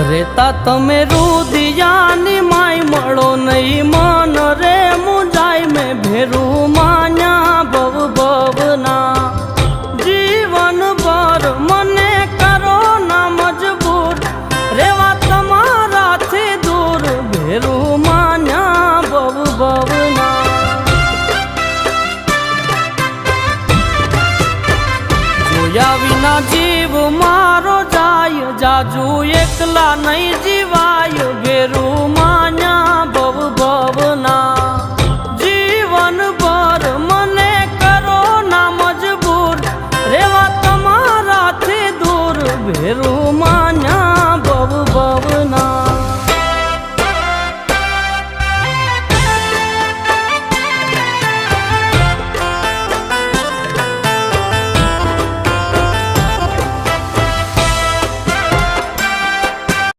રેતા તમે રુદિયાની માય મળો નહીં મન રે મુંજાય મેં ભેરું માન્યા ભવ ભવના જીવન ભર મને કરો ના મજબૂર રેવા તમારાથી દૂર ભેરું માન્યા ભવ ભવના જોયા વિના જીવ મારો જાય જાજુ એકલા નહીં જીવાય ભેરું માન્યા ભવ ભવના